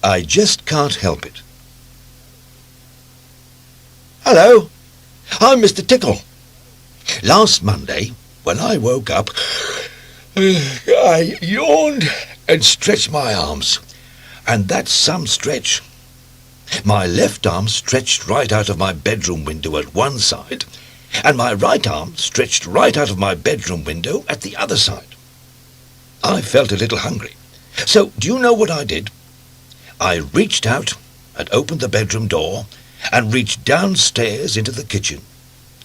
I just can't help it. Hello, I'm Mr. Tickle. Last Monday, when I woke up, I yawned and stretched my arms, and that's some stretch. My left arm stretched right out of my bedroom window at one side, and my right arm stretched right out of my bedroom window at the other side. I felt a little hungry, so do you know what I did? I reached out and opened the bedroom door and reached downstairs into the kitchen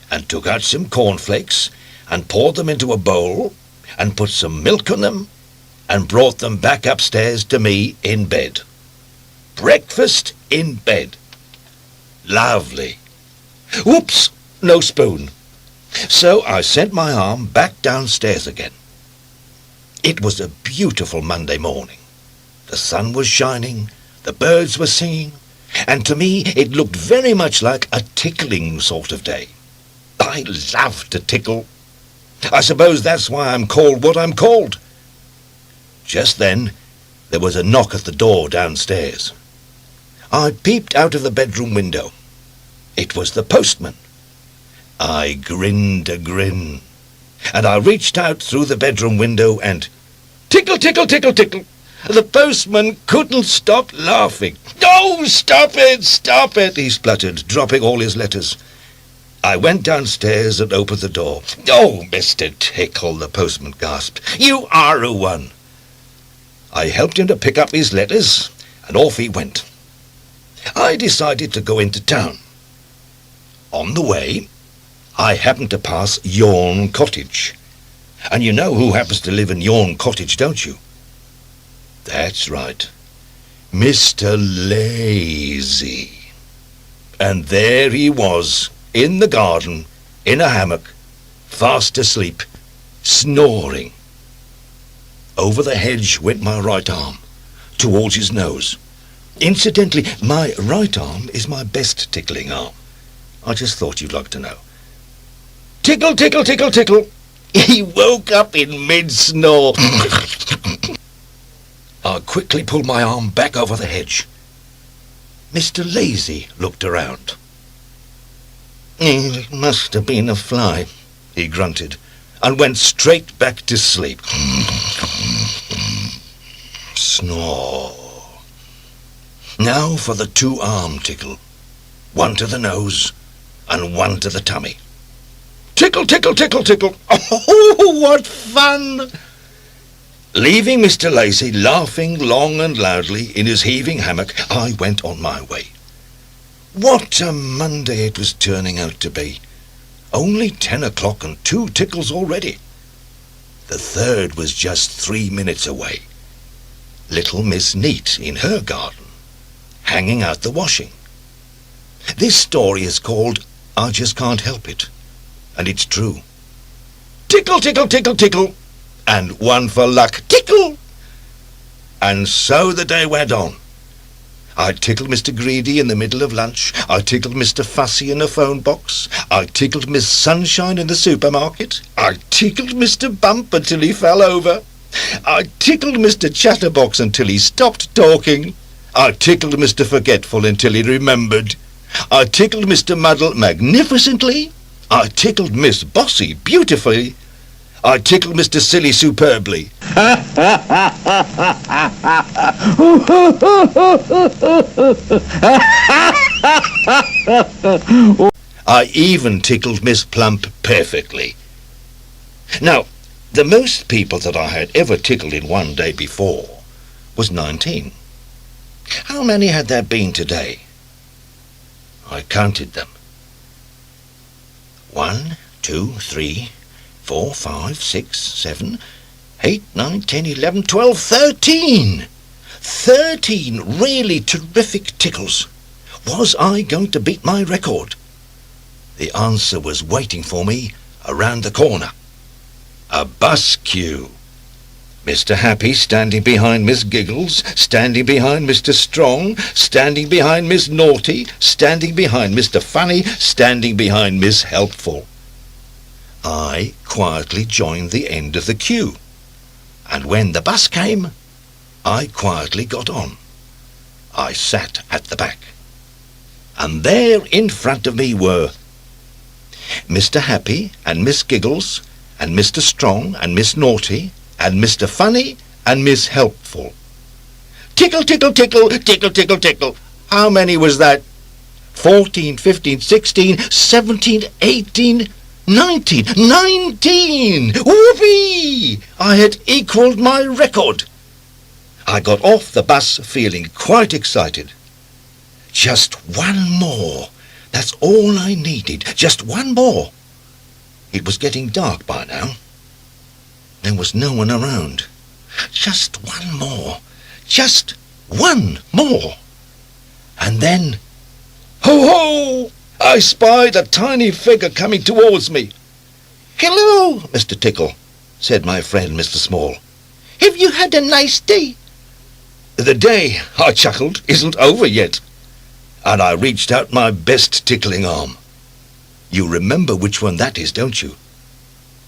and took out some cornflakes and poured them into a bowl and put some milk on them and brought them back upstairs to me in bed. Breakfast in bed. Lovely. Whoops, no spoon. So I sent my arm back downstairs again. It was a beautiful Monday morning. The sun was shining, the birds were singing, and to me it looked very much like a tickling sort of day. I love to tickle. I suppose that's why I'm called what I'm called. Just then there was a knock at the door downstairs. I peeped out of the bedroom window. It was the postman. I grinned a grin, and I reached out through the bedroom window and tickle, tickle, tickle, tickle. The postman couldn't stop laughing. "Oh, stop it," he spluttered, dropping all his letters. I went downstairs and opened the door. "Oh, Mr. Tickle," the postman gasped, "you are a one." I helped him to pick up his letters, and off he went. I decided to go into town. On the way, I happened to pass Yawn Cottage. And you know who happens to live in Yawn Cottage, don't you? That's right. Mr. Lazy. And there he was, in the garden, in a hammock, fast asleep, snoring. Over the hedge went my right arm, towards his nose. Incidentally, my right arm is my best tickling arm. I just thought you'd like to know. Tickle, tickle, tickle, tickle. He woke up in mid-snore. I quickly pulled my arm back over the hedge. Mr. Lazy looked around. "It must have been a fly," he grunted, and went straight back to sleep. Snore. Now for the two-arm tickle. One to the nose and one to the tummy. Tickle, tickle, tickle, tickle. Oh, what fun! Leaving Mr. Lazy laughing long and loudly in his heaving hammock, I went on my way. What a Monday it was turning out to be. Only 10 o'clock and 2 tickles already. The third was just 3 minutes away. Little Miss Neat in her garden, hanging out the washing. This story is called I Just Can't Help It, and it's true. Tickle, tickle, tickle, tickle, and one for luck, tickle! And so the day went on. I tickled Mr. Greedy in the middle of lunch. I tickled Mr. Fussy in the phone box. I tickled Miss Sunshine in the supermarket. I tickled Mr. Bump until he fell over. I tickled Mr. Chatterbox until he stopped talking. I tickled Mr. Forgetful until he remembered. I tickled Mr. Muddle magnificently. I tickled Miss Bossy beautifully. I tickled Mr. Silly superbly. I even tickled Miss Plump perfectly. Now, the most people that I had ever tickled in one day before was 19. How many had there been today? I counted them. 1, 2, 3, 4, 5, 6, 7, 8, 9, 10, 11, 12, 13! 13 really terrific tickles. Was I going to beat my record? The answer was waiting for me around the corner. A bus queue. Mr. Happy standing behind Miss Giggles, standing behind Mr. Strong, standing behind Miss Naughty, standing behind Mr. Funny, standing behind Miss Helpful. I quietly joined the end of the queue, and when the bus came, I quietly got on. I sat at the back. And there in front of me were Mr. Happy and Miss Giggles and Mr. Strong and Miss Naughty and Mr. Funny and Miss Helpful. Tickle, tickle, tickle, tickle, tickle, tickle. How many was that? 14, 15, 16, 17, 18, 19. 19! Whoopee! I had equalled my record. I got off the bus feeling quite excited. Just one more. That's all I needed. Just one more. It was getting dark by now. There was no one around. Just one more. Just one more. And then, ho-ho! I spied a tiny figure coming towards me. "Hello, Mr. Tickle," said my friend Mr. Small. "Have you had a nice day?" "The day," I chuckled, "isn't over yet." And I reached out my best tickling arm. You remember which one that is, don't you?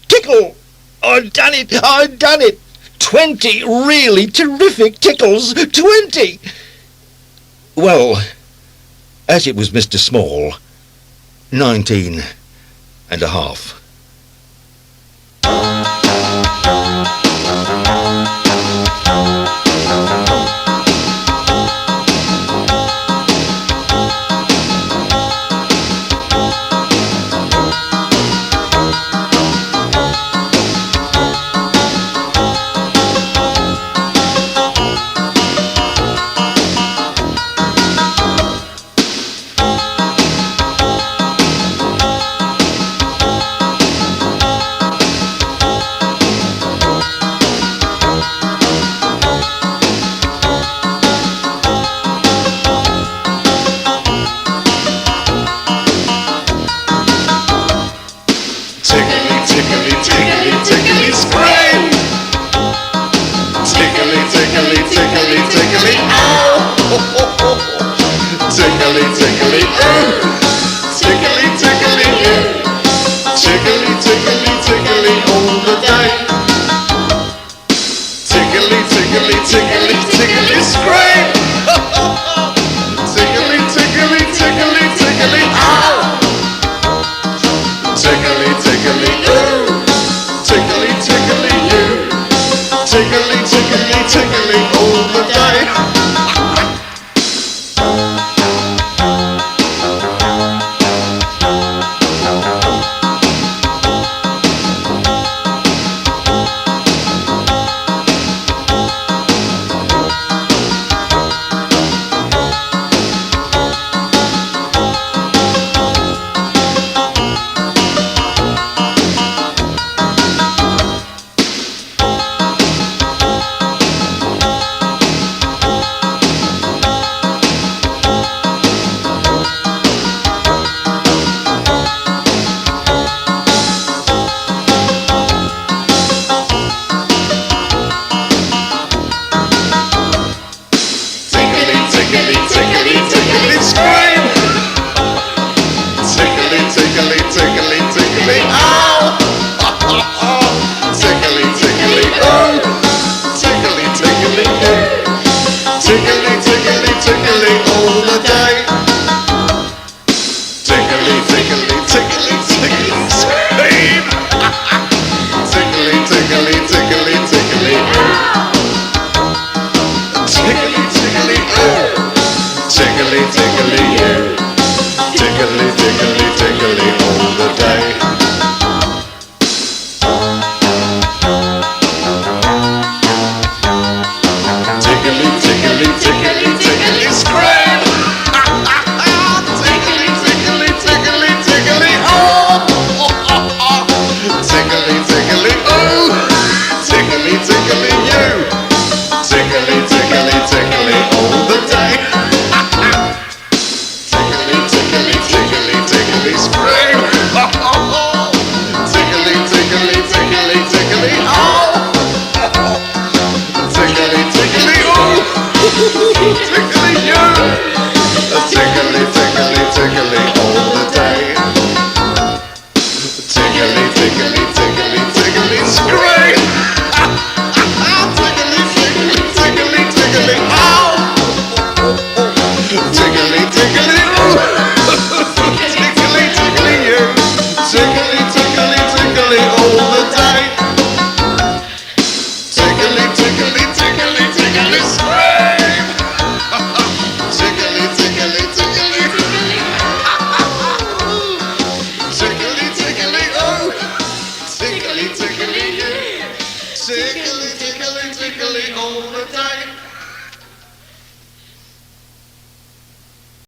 Tickle! I've done it! I've done it! 20 really terrific tickles! 20! Well, as it was Mr. Small, 19 and a half. Tickly, tickly, tickly, tickly, scream! the time.